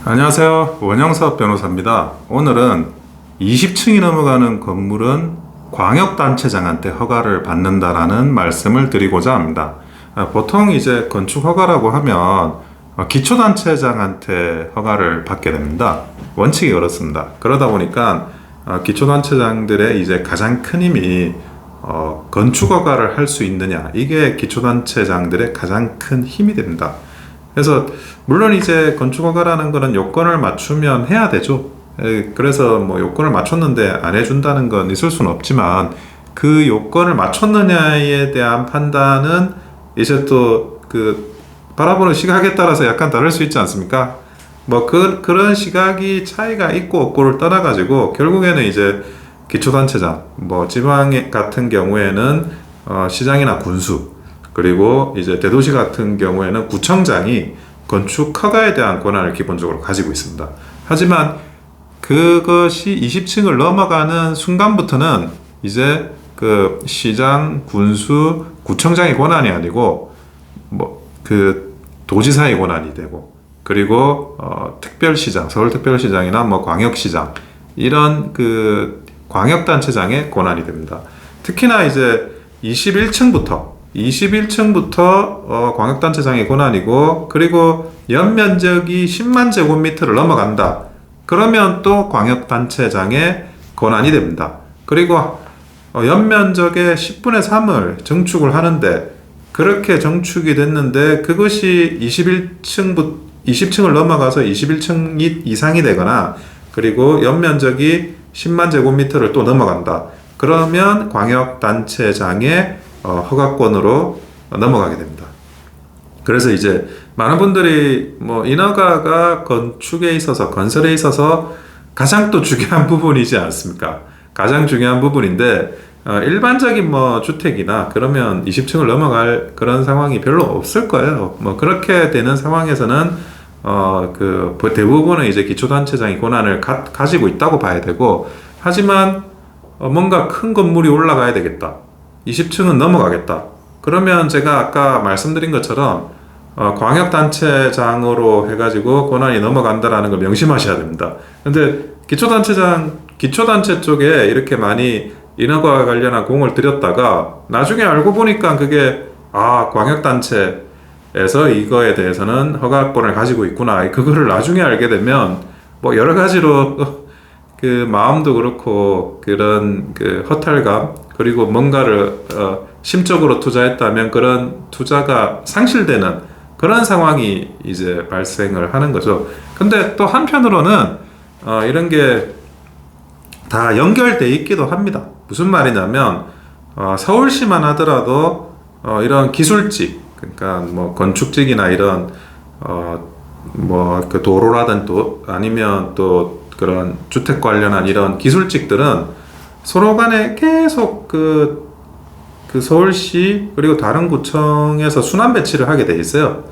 안녕하세요. 원영섭 변호사입니다. 오늘은 20층이 넘어가는 건물은 광역단체장한테 허가를 받는다라는 말씀을 드리고자 합니다. 보통 이제 건축 허가라고 하면 기초단체장한테 허가를 받게 됩니다. 원칙이 그렇습니다. 그러다 보니까 기초단체장들의 이제 가장 큰 힘이 건축 허가를 할 수 있느냐, 이게 기초단체장들의 가장 큰 힘이 됩니다. 그래서 물론 이제 건축허가라는 거는 요건을 맞추면 해야 되죠. 그래서 뭐 요건을 맞췄는데 안 해준다는 건 있을 수는 없지만, 그 요건을 맞췄느냐에 대한 판단은 이제 또 그 바라보는 시각에 따라서 약간 다를 수 있지 않습니까? 뭐 그런 시각이 차이가 있고 없고를 떠나가지고 결국에는 이제 기초단체장, 뭐 지방 같은 경우에는 시장이나 군수, 그리고 이제 대도시 같은 경우에는 구청장이 건축 허가에 대한 권한을 기본적으로 가지고 있습니다. 하지만 그것이 20층을 넘어가는 순간부터는 이제 그 시장, 군수, 구청장의 권한이 아니고 뭐 그 도지사의 권한이 되고, 그리고 특별시장, 서울특별시장이나 뭐 광역시장, 이런 그 광역단체장의 권한이 됩니다. 특히나 이제 21층부터 광역단체장의 권한이고, 그리고 연면적이 10만 제곱미터를 넘어간다. 그러면 또 광역단체장의 권한이 됩니다. 그리고 연면적의 10분의 3을 증축을 하는데, 그렇게 증축이 됐는데 그것이 20층을 넘어가서 21층 이상이 되거나, 그리고 연면적이 10만 제곱미터를 또 넘어간다. 그러면 광역단체장의 허가권으로 넘어가게 됩니다. 그래서 이제 많은 분들이 뭐 인허가가 건축에 있어서, 건설에 있어서 가장 또 중요한 부분이지 않습니까? 가장 중요한 부분인데, 일반적인 뭐 주택이나 그러면 20층을 넘어갈 그런 상황이 별로 없을 거예요. 뭐 그렇게 되는 상황에서는 그 대부분은 이제 기초단체장이 권한을 가지고 있다고 봐야 되고, 하지만 뭔가 큰 건물이 올라가야 되겠다, 20층은 넘어가겠다, 그러면 제가 아까 말씀드린 것처럼 광역단체장으로 해가지고 권한이 넘어간다라는 걸 명심하셔야 됩니다. 근데 기초단체 쪽에 이렇게 많이 인허가와 관련한 공을 들였다가 나중에 알고 보니까 그게 광역단체에서 이거에 대해서는 허가권을 가지고 있구나, 그거를 나중에 알게 되면 뭐 여러 가지로 그 마음도 그렇고 그런 그 허탈감, 그리고 뭔가를 심적으로 투자했다면 그런 투자가 상실되는 그런 상황이 이제 발생을 하는 거죠. 근데 또 한편으로는 이런 게 다 연결돼 있기도 합니다. 무슨 말이냐면 서울시만 하더라도 이런 기술직, 그러니까 뭐 건축직이나 이런 뭐 그 도로라든 또 아니면 또 그런 주택 관련한 이런 기술직들은 서로 간에 계속 그 서울시 그리고 다른 구청에서 순환 배치를 하게 돼 있어요.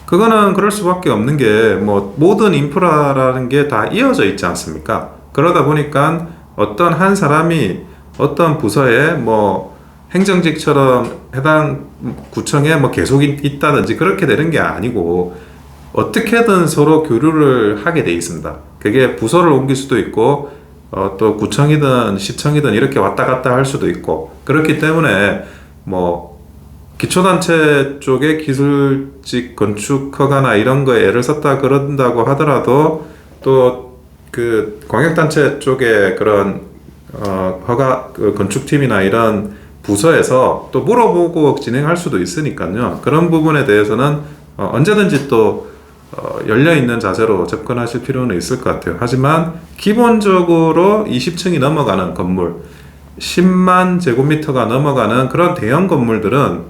그거는 그럴 수밖에 없는 게, 뭐 모든 인프라라는 게 다 이어져 있지 않습니까? 그러다 보니까 어떤 한 사람이 어떤 부서에 뭐 행정직처럼 해당 구청에 뭐 계속 있다든지 그렇게 되는 게 아니고, 어떻게든 서로 교류를 하게 돼 있습니다. 그게 부서를 옮길 수도 있고 또 구청이든 시청이든 이렇게 왔다 갔다 할 수도 있고, 그렇기 때문에 뭐 기초단체 쪽에 기술직 건축 허가나 이런 거에 애를 썼다 그런다고 하더라도, 또 그 광역단체 쪽에 그런 허가 건축팀이나 이런 부서에서 또 물어보고 진행할 수도 있으니까요. 그런 부분에 대해서는 언제든지 또 열려있는 자세로 접근하실 필요는 있을 것 같아요. 하지만 기본적으로 20층이 넘어가는 건물, 10만 제곱미터가 넘어가는 그런 대형 건물들은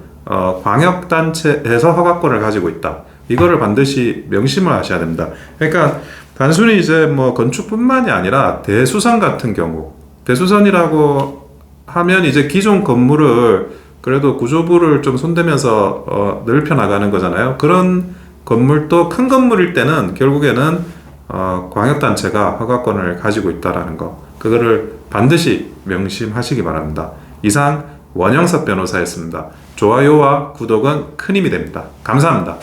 광역단체에서 허가권을 가지고 있다. 이거를 반드시 명심을 하셔야 됩니다. 그러니까 단순히 이제 뭐 건축뿐만이 아니라 대수선 같은 경우, 대수선이라고 하면 이제 기존 건물을 그래도 구조부를 좀 손대면서 넓혀 나가는 거잖아요. 그런 건물도 큰 건물일 때는 결국에는 광역단체가 허가권을 가지고 있다라는 거, 그거를 반드시 명심하시기 바랍니다. 이상 원영섭 변호사였습니다. 좋아요와 구독은 큰 힘이 됩니다. 감사합니다.